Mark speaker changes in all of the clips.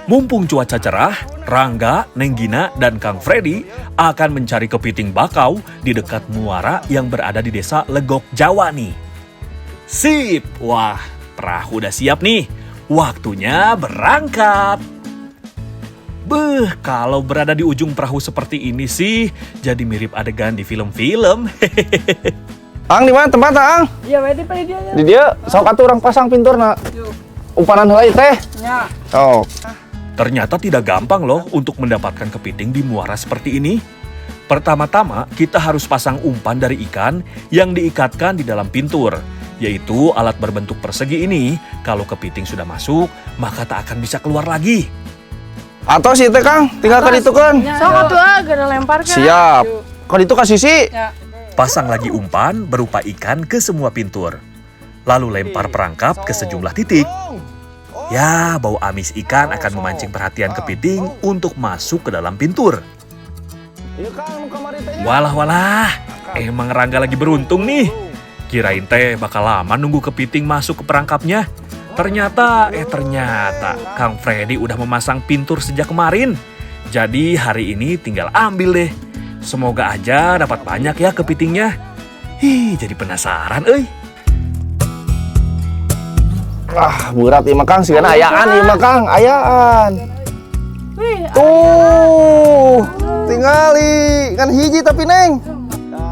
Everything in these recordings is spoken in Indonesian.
Speaker 1: Mumpung cuaca cerah, Rangga, Neng Gina, dan Kang Freddy akan mencari kepiting bakau di dekat muara yang berada di desa Legok, Jawa nih. Sip! Wah, perahu udah siap nih. Waktunya berangkat. Beuh, kalau berada di ujung perahu seperti ini sih, jadi mirip adegan di film-film.
Speaker 2: Ang, di mana tempatnya, Ang?
Speaker 3: Iya, berarti pada dia.
Speaker 2: Di dia, sok atuh orang pasang pinturna. Umpanan heula teh.
Speaker 3: Ya.
Speaker 2: Oh.
Speaker 1: Ternyata tidak gampang loh untuk mendapatkan kepiting di muara seperti ini. Pertama-tama, kita harus pasang umpan dari ikan yang diikatkan di dalam pintur, yaitu alat berbentuk persegi ini. Kalau kepiting sudah masuk, maka tak akan bisa keluar lagi.
Speaker 2: Atau sih teh, Kang, tinggal ke ditu kan.
Speaker 3: Sok atuh gara lempar kan.
Speaker 2: Siap. Kalau itu kasih sih.
Speaker 3: Ya.
Speaker 1: Pasang lagi umpan berupa ikan ke semua pintur. Lalu lempar perangkap ke sejumlah titik. Ya, bau amis ikan akan memancing perhatian kepiting untuk masuk ke dalam pintur. Walah, emang Rangga lagi beruntung nih. Kirain teh bakal lama nunggu kepiting masuk ke perangkapnya. Ternyata Kang Freddy udah memasang pintur sejak kemarin. Jadi hari ini tinggal ambil deh. Semoga aja dapat banyak ya kepitingnya. Jadi penasaran euy.
Speaker 2: Berat ieu mah Kang, sigana ayaan ieu mah Kang, ayaan.
Speaker 3: Wih,
Speaker 2: Tuh, tingali kan hiji tapi Neng.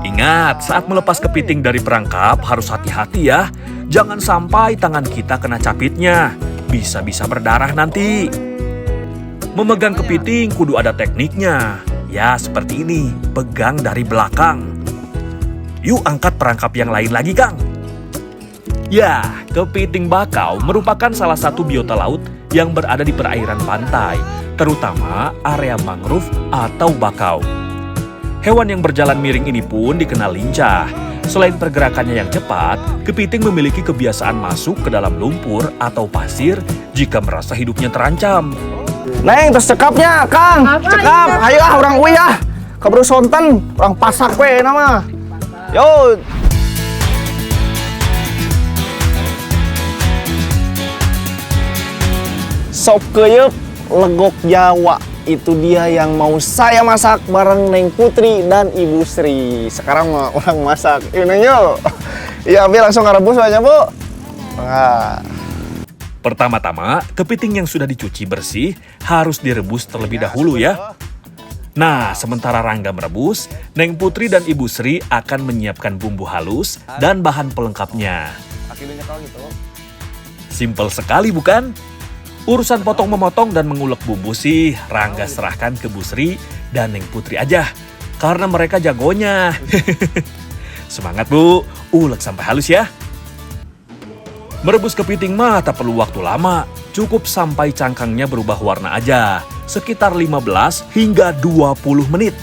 Speaker 1: Ingat, saat melepas kepiting dari perangkap harus hati-hati ya. Jangan sampai tangan kita kena capitnya. Bisa-bisa berdarah nanti. Memegang kepiting kudu ada tekniknya. Ya, seperti ini. Pegang dari belakang. Yuk angkat perangkap yang lain lagi, Kang. Ya, kepiting bakau merupakan salah satu biota laut yang berada di perairan pantai, terutama area mangrove atau bakau. Hewan yang berjalan miring ini pun dikenal lincah. Selain pergerakannya yang cepat, kepiting memiliki kebiasaan masuk ke dalam lumpur atau pasir jika merasa hidupnya terancam.
Speaker 2: Neng, terus cekapnya Kang.
Speaker 3: Apa
Speaker 2: Cekap,
Speaker 3: ini?
Speaker 2: ayo orang uih ah. Keburu sonten, orang pasak we nama. Yo. Sop keuyeuk Legok Jawa. Itu dia yang mau saya masak bareng Neng Putri dan Ibu Sri. Sekarang mah orang masak. Yuk Neng yuk. Iya, ambil langsung ngerebus aja, Bu. Nah.
Speaker 1: Pertama-tama, kepiting yang sudah dicuci bersih harus direbus terlebih dahulu ya. Nah, sementara Rangga merebus, Neng Putri dan Ibu Sri akan menyiapkan bumbu halus dan bahan pelengkapnya. Simpel sekali bukan? Urusan potong-memotong dan mengulek bumbu sih Rangga serahkan ke Bu Sri dan Neng Putri aja. Karena mereka jagonya. Semangat Bu, ulek sampai halus ya. Merebus kepiting mah tak perlu waktu lama. Cukup sampai cangkangnya berubah warna aja. Sekitar 15 hingga 20 menit.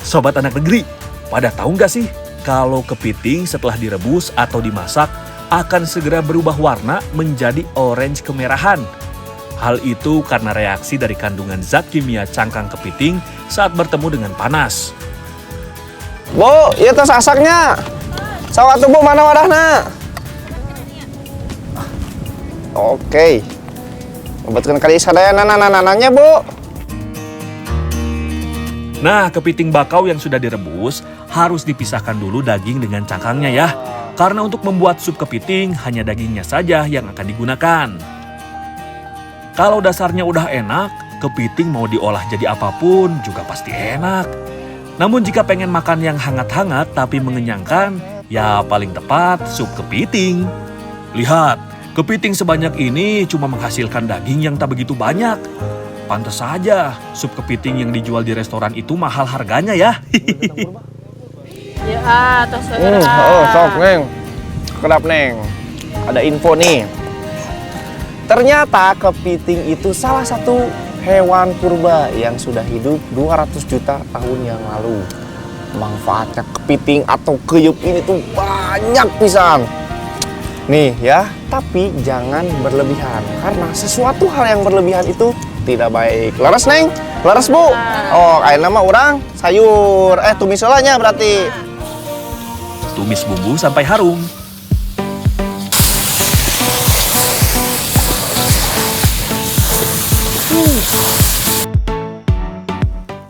Speaker 1: Sobat anak negeri, pada tahu nggak sih kalau kepiting setelah direbus atau dimasak akan segera berubah warna menjadi orange kemerahan. Hal itu karena reaksi dari kandungan zat kimia cangkang kepiting saat bertemu dengan panas.
Speaker 2: Bu, iya tos asaknya. Sawat Bu, mana wadahna? Oke. Buatkan kali sadaya nananya, Bu.
Speaker 1: Nah, kepiting bakau yang sudah direbus harus dipisahkan dulu daging dengan cangkangnya ya. Karena untuk membuat sup kepiting hanya dagingnya saja yang akan digunakan. Kalau dasarnya udah enak, kepiting mau diolah jadi apapun juga pasti enak. Namun jika pengen makan yang hangat-hangat tapi mengenyangkan, ya paling tepat sup kepiting. Lihat, kepiting sebanyak ini cuma menghasilkan daging yang tak begitu banyak. Pantes saja sup kepiting yang dijual di restoran itu mahal harganya ya.
Speaker 3: ya tos
Speaker 2: Sok Neng. Kedap Neng. Ada info nih. Ternyata kepiting itu salah satu hewan purba yang sudah hidup 200 juta tahun yang lalu. Manfaatnya kepiting atau keyup ini tuh banyak pisan. Nih ya, tapi jangan berlebihan. Karena sesuatu hal yang berlebihan itu tidak baik. Laras Neng? Laras Bu? Oh, ayeuna mah urang sayur. Tumis heulanya berarti.
Speaker 1: Tumis bumbu sampai harum.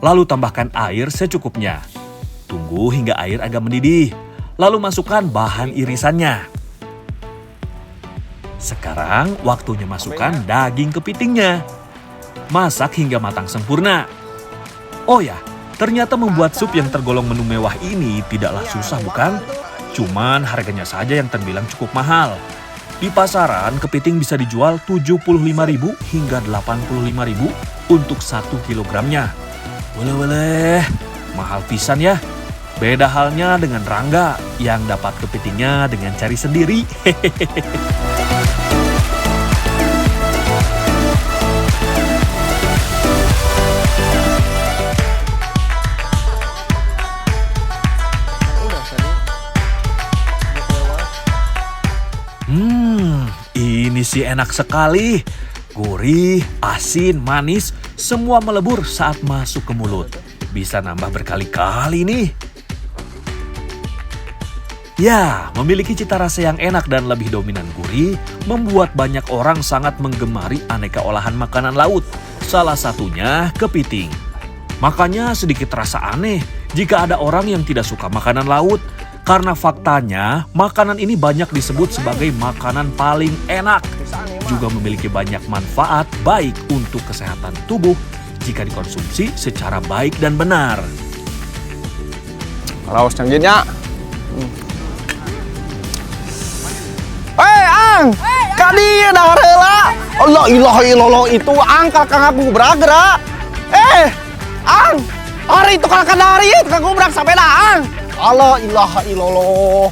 Speaker 1: Lalu tambahkan air secukupnya. Tunggu hingga air agak mendidih. Lalu masukkan bahan irisannya. Sekarang waktunya masukkan daging kepitingnya. Masak hingga matang sempurna. Oh ya, ternyata membuat sup yang tergolong menu mewah ini tidaklah susah bukan? Cuman harganya saja yang terbilang cukup mahal. Di pasaran, kepiting bisa dijual 75.000 hingga 85.000 untuk 1 kilogramnya. Weleh, mahal pisan ya. Beda halnya dengan Rangga yang dapat kepitingnya dengan cari sendiri. Ini sih enak sekali. Gurih, asin, manis, semua melebur saat masuk ke mulut. Bisa nambah berkali-kali nih. Ya, memiliki cita rasa yang enak dan lebih dominan gurih, membuat banyak orang sangat menggemari aneka olahan makanan laut. Salah satunya kepiting. Makanya sedikit terasa aneh jika ada orang yang tidak suka makanan laut. Karena faktanya, makanan ini banyak disebut sebagai makanan paling enak. Juga memiliki banyak manfaat baik untuk kesehatan tubuh jika dikonsumsi secara baik dan benar.
Speaker 2: Raos canggihnya. Ang! Kadi dah rela. Allah ilaha illallah itu ang kakak aku beragera. Ang! Hari itu kakak dari kakak gubrak sampai dah ang. Allah ilaha illallah.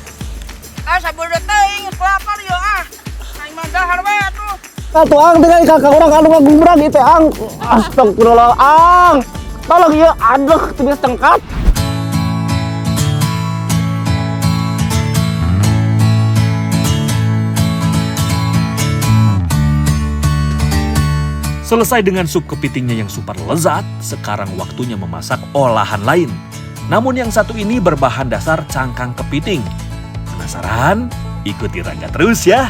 Speaker 4: Sabar teuing kelapar yo Aing mah dahar we atuh.
Speaker 2: Satu ang dengan kakak orang anu ngagubrak itu ang. Astagfirullah ang. Tolong ya aduh tulis tengkat.
Speaker 1: Selesai dengan sup kepitingnya yang super lezat, sekarang waktunya memasak olahan lain. Namun yang satu ini berbahan dasar cangkang kepiting. Penasaran? Ikuti Rangga terus ya.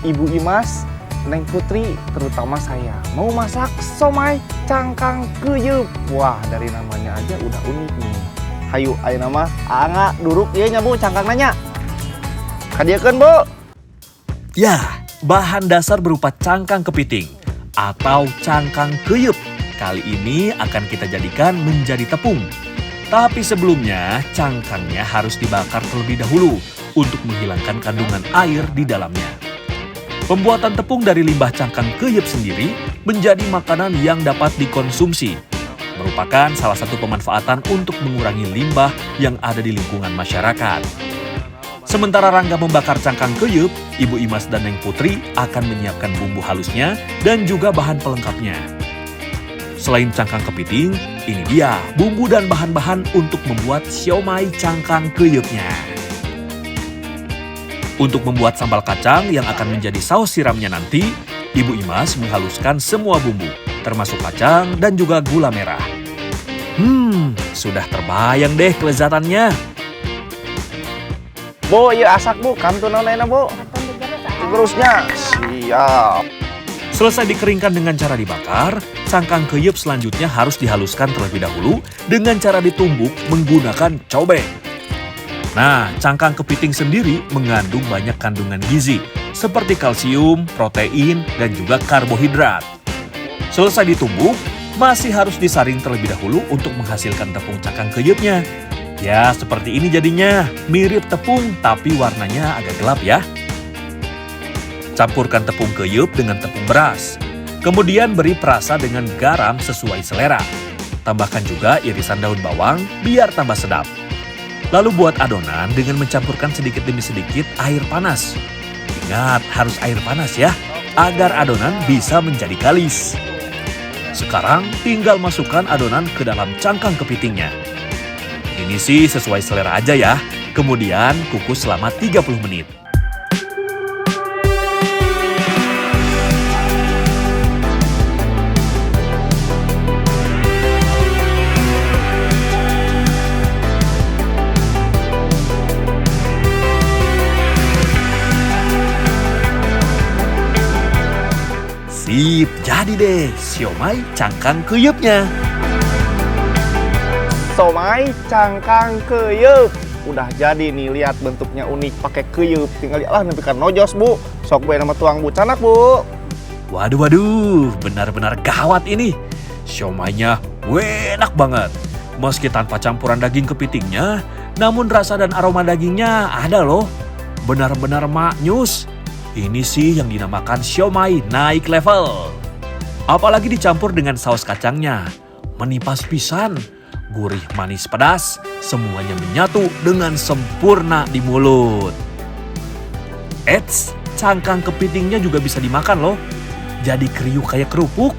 Speaker 2: Ibu Imas, Neng Putri, terutama saya mau masak somai cangkang kuyup. Wah, dari namanya aja udah unik nih. Hayu, ayo nama Anga duruk ieu nya Bu cangkang nanya. Kadieukeun Bu.
Speaker 1: Ya, bahan dasar berupa cangkang kepiting atau cangkang kuyup. Kali ini akan kita jadikan menjadi tepung. Tapi sebelumnya, cangkangnya harus dibakar terlebih dahulu untuk menghilangkan kandungan air di dalamnya. Pembuatan tepung dari limbah cangkang kuyup sendiri menjadi makanan yang dapat dikonsumsi. Merupakan salah satu pemanfaatan untuk mengurangi limbah yang ada di lingkungan masyarakat. Sementara Rangga membakar cangkang kuyup, Ibu Imas dan Neng Putri akan menyiapkan bumbu halusnya dan juga bahan pelengkapnya. Selain cangkang kepiting, ini dia bumbu dan bahan-bahan untuk membuat siomay cangkang kuyupnya. Untuk membuat sambal kacang yang akan menjadi saus siramnya nanti, Ibu Imas menghaluskan semua bumbu, termasuk kacang dan juga gula merah. Sudah terbayang deh kelezatannya.
Speaker 2: Bu, ieu asak Bu, kantunan lainnya Bu. Terusnya siap.
Speaker 1: Selesai dikeringkan dengan cara dibakar, cangkang kuyup selanjutnya harus dihaluskan terlebih dahulu dengan cara ditumbuk menggunakan cobek. Nah, cangkang kepiting sendiri mengandung banyak kandungan gizi, seperti kalsium, protein, dan juga karbohidrat. Selesai ditumbuk, masih harus disaring terlebih dahulu untuk menghasilkan tepung cangkang kuyupnya. Ya, seperti ini jadinya, mirip tepung tapi warnanya agak gelap ya. Campurkan tepung kuyup dengan tepung beras. Kemudian beri perasa dengan garam sesuai selera. Tambahkan juga irisan daun bawang biar tambah sedap. Lalu buat adonan dengan mencampurkan sedikit demi sedikit air panas. Ingat, harus air panas ya, agar adonan bisa menjadi kalis. Sekarang tinggal masukkan adonan ke dalam cangkang kepitingnya. Ini sih sesuai selera aja ya. Kemudian kukus selama 30 menit. Sip, jadi deh siomay cangkang kuyupnya.
Speaker 2: Somai cangkang keyup. Udah jadi nih, lihat bentuknya unik pakai keyup. Tinggal lah nempikan nojos, Bu. Sok bae nama tuang Bu canak, Bu.
Speaker 1: Waduh, benar-benar gawat ini. Siomaynya enak banget. Meski tanpa campuran daging kepitingnya, namun rasa dan aroma dagingnya ada loh. Benar-benar maknyus. Ini sih yang dinamakan siomay naik level. Apalagi dicampur dengan saus kacangnya. Menipas pisan, gurih manis pedas, semuanya menyatu dengan sempurna di mulut. Eits, cangkang kepitingnya juga bisa dimakan loh. Jadi kriuk kayak kerupuk.